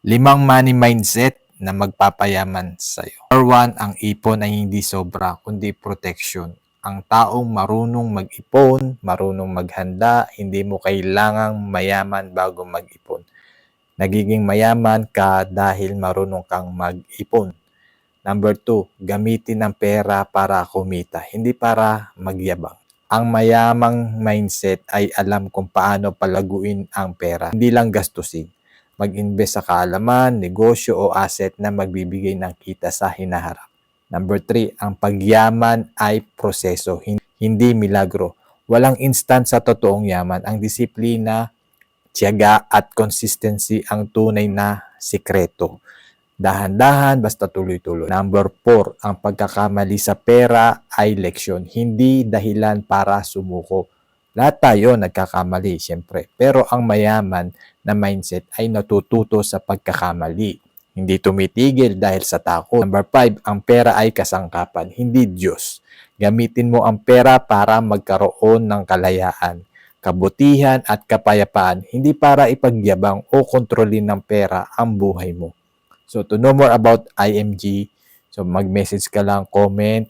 Limang money mindset na magpapayaman sa'yo. Number 1, ang ipon ay hindi sobra, kundi protection. Ang taong marunong mag-ipon, marunong maghanda, hindi mo kailangang mayaman bago mag-ipon. Nagiging mayaman ka dahil marunong kang mag-ipon. Number 2, gamitin ang pera para kumita, hindi para magyabang. Ang mayamang mindset ay alam kung paano palaguin ang pera, hindi lang gastusin. Mag-invest sa kaalaman, negosyo o asset na magbibigay ng kita sa hinaharap. Number 3, ang pagyaman ay proseso, hindi milagro. Walang instant sa totoong yaman. Ang disiplina, tiyaga at consistency ang tunay na sikreto. Dahan-dahan, basta tuloy-tuloy. Number 4, ang pagkakamali sa pera ay leksyon, hindi dahilan para sumuko. Lahat tayo nagkakamali, siyempre. Pero ang mayaman na mindset ay natututo sa pagkakamali. Hindi tumitigil dahil sa takot. Number 5, ang pera ay kasangkapan, hindi Diyos. Gamitin mo ang pera para magkaroon ng kalayaan, kabutihan at kapayapaan, hindi para ipagyabang o kontrolin ng pera ang buhay mo. So to know more about IMG, so mag-message ka lang, comment,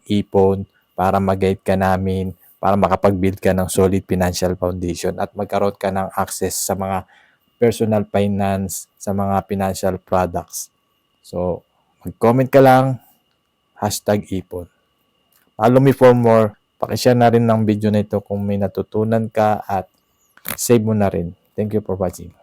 #ipon para mag-guide ka namin, para makapag-build ka ng solid financial foundation at magkaroon ka ng access sa mga personal finance, sa mga financial products. So, mag-comment ka lang, #ipon. Follow me for more. Pakishare na rin ng video na ito kung may natutunan ka at save mo na rin. Thank you for watching.